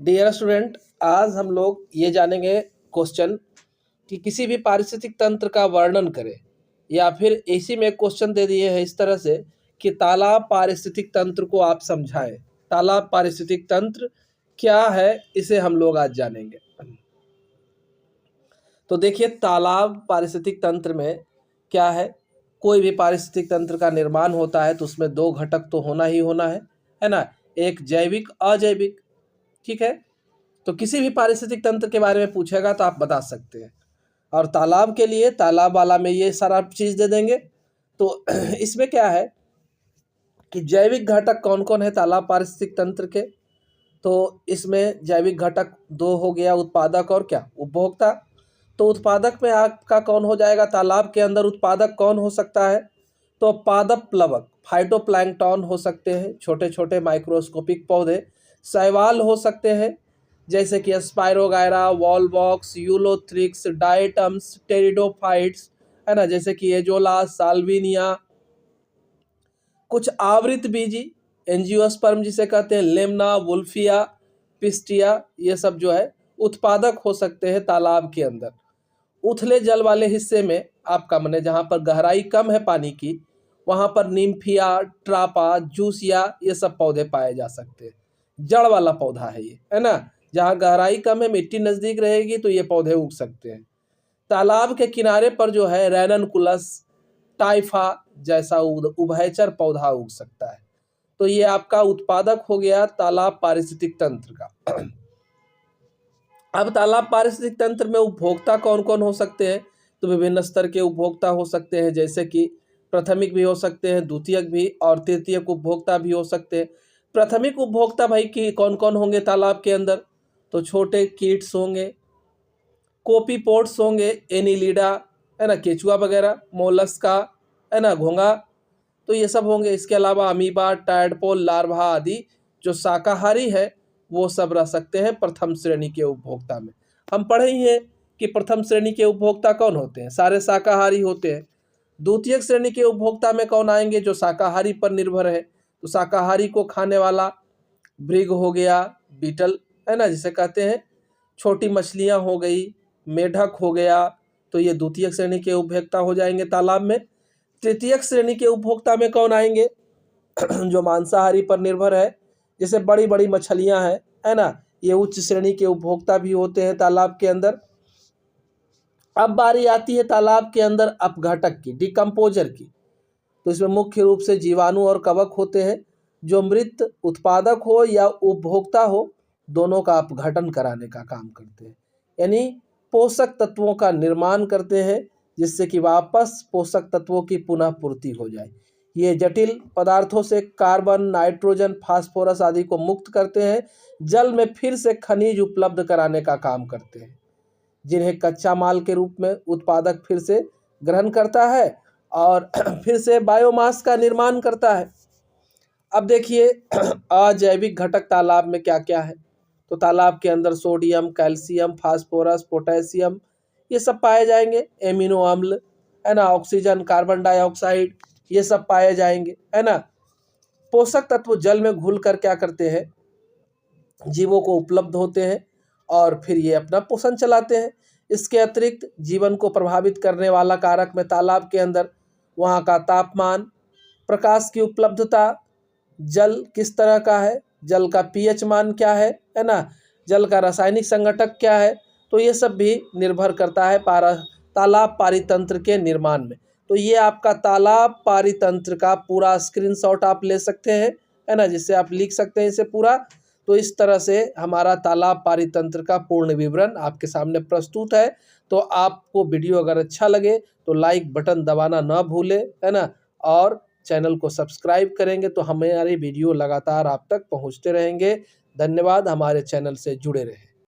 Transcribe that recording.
Dear student, आज हम लोग ये जानेंगे क्वेश्चन कि किसी भी पारिस्थितिक तंत्र का वर्णन करें, या फिर इसी में क्वेश्चन दे दिए हैं इस तरह से कि तालाब पारिस्थितिक तंत्र को आप समझाएं। तालाब पारिस्थितिक तंत्र क्या है, इसे हम लोग आज जानेंगे। तो देखिए, तालाब पारिस्थितिक तंत्र में क्या है। कोई भी पारिस्थितिक तंत्र का निर्माण होता है तो उसमें दो घटक तो होना ही होना है ना। एक जैविक, अजैविक। ठीक है, तो किसी भी पारिस्थितिक तंत्र के बारे में पूछेगा तो आप बता सकते हैं। और तालाब के लिए तालाब वाला में ये सारा चीज़ दे देंगे। तो इसमें क्या है कि जैविक घटक कौन कौन है तालाब पारिस्थितिक तंत्र के। तो इसमें जैविक घटक दो हो गया, उत्पादक और क्या, उपभोक्ता। तो उत्पादक में आपका कौन हो जाएगा, तालाब के अंदर उत्पादक कौन हो सकता है। तो पादप प्लवक, फाइटोप्लैंक्टन हो सकते हैं, छोटे छोटे माइक्रोस्कोपिक पौधे। शैवाल हो सकते हैं, जैसे कि spirogyra, Volvox, Ulothrix, diatoms, pteridophytes, है ना, जैसे कि एजोला, साल्विनिया। कुछ आवृत बीजी, एंजियोस्पर्म जिसे कहते हैं, लेमना, वुल्फिया, पिस्टिया, ये सब जो है उत्पादक हो सकते हैं तालाब के अंदर। उथले जल वाले हिस्से में आपका मने जहाँ पर गहराई कम है पानी की, वहाँ पर निम्फिया, ट्रापा, जूसिया, ये सब पौधे पाए जा सकते हैं। जड़ वाला पौधा है ये, है ना। जहाँ गहराई कम है, मिट्टी नज़दीक रहेगी तो ये पौधे उग सकते हैं। तालाब के किनारे पर जो है रैननकुलस, टाइफा जैसा उभयचर पौधा उग सकता है। तो ये आपका उत्पादक हो गया तालाब पारिस्थितिक तंत्र का। अब तालाब पारिस्थितिक तंत्र में उपभोक्ता कौन कौन हो सकते हैं। तो विभिन्न स्तर के उपभोक्ता हो सकते हैं, जैसे कि प्राथमिक भी हो सकते हैं, द्वितीयक भी और तृतीयक उपभोक्ता भी हो सकते हैं। प्राथमिक उपभोक्ता भाई की कौन कौन होंगे तालाब के अंदर। तो छोटे कीट्स होंगे, कोपीपोड्स होंगे, एनिलिडा, है ना, केचुआ वगैरह, मोलस्का, है ना, घोंगा, तो ये सब होंगे। इसके अलावा अमीबा, टैडपोल, लार्वा आदि जो शाकाहारी है वो सब रह सकते हैं प्रथम श्रेणी के उपभोक्ता में। हम पढ़े ही हैं कि प्रथम श्रेणी के उपभोक्ता कौन होते हैं, सारे शाकाहारी होते हैं। द्वितीय श्रेणी के उपभोक्ता में कौन आएंगे, जो शाकाहारी पर निर्भर है। तो शाकाहारी को खाने वाला भृग हो गया, बीटल, है ना, जिसे कहते हैं, छोटी मछलियाँ हो गई, मेढक हो गया, तो ये द्वितीय श्रेणी के उपभोक्ता हो जाएंगे तालाब में। तृतीय श्रेणी के उपभोक्ता में कौन आएंगे, जो मांसाहारी पर निर्भर है, जैसे बड़ी बड़ी मछलियां हैं, है ना, ये उच्च श्रेणी के उपभोक्ता भी होते हैं तालाब के अंदर। अब बारी आती है तालाब के अंदर अपघटक की, डिकम्पोजर की। तो इसमें मुख्य रूप से जीवाणु और कवक होते हैं, जो मृत उत्पादक हो या उपभोक्ता हो, दोनों का अपघटन कराने का काम करते हैं। यानी पोषक तत्वों का निर्माण करते हैं, जिससे कि वापस पोषक तत्वों की पुनः पूर्ति हो जाए। ये जटिल पदार्थों से कार्बन, नाइट्रोजन, फास्फोरस आदि को मुक्त करते हैं, जल में फिर से खनिज उपलब्ध कराने का काम करते हैं, जिन्हें कच्चा माल के रूप में उत्पादक फिर से ग्रहण करता है और फिर से बायोमास का निर्माण करता है। अब देखिए, अजैविक घटक तालाब में क्या क्या है। तो तालाब के अंदर सोडियम, कैल्शियम, फास्फोरस, पोटेशियम, ये सब पाए जाएंगे। एमिनो अम्ल, है ना, ऑक्सीजन, कार्बन डाइऑक्साइड, ये सब पाए जाएंगे, है ना। पोषक तत्व जल में घुलकर क्या करते हैं, जीवों को उपलब्ध होते हैं और फिर ये अपना पोषण चलाते हैं। इसके अतिरिक्त जीवन को प्रभावित करने वाला कारक में तालाब के अंदर वहाँ का तापमान, प्रकाश की उपलब्धता, जल किस तरह का है, जल का पीएच मान क्या है ना, जल का रासायनिक संघटक क्या है, तो ये सब भी निर्भर करता है तालाब पारितंत्र के निर्माण में। तो ये आपका तालाब पारितंत्र का पूरा स्क्रीनशॉट आप ले सकते हैं, है ना, जिससे आप लिख सकते हैं इसे पूरा। तो इस तरह से हमारा तालाब पारितंत्र का पूर्ण विवरण आपके सामने प्रस्तुत है। तो आपको वीडियो अगर अच्छा लगे तो लाइक बटन दबाना ना भूलें, है ना, और चैनल को सब्सक्राइब करेंगे तो हमारे वीडियो लगातार आप तक पहुंचते रहेंगे। धन्यवाद, हमारे चैनल से जुड़े रहें।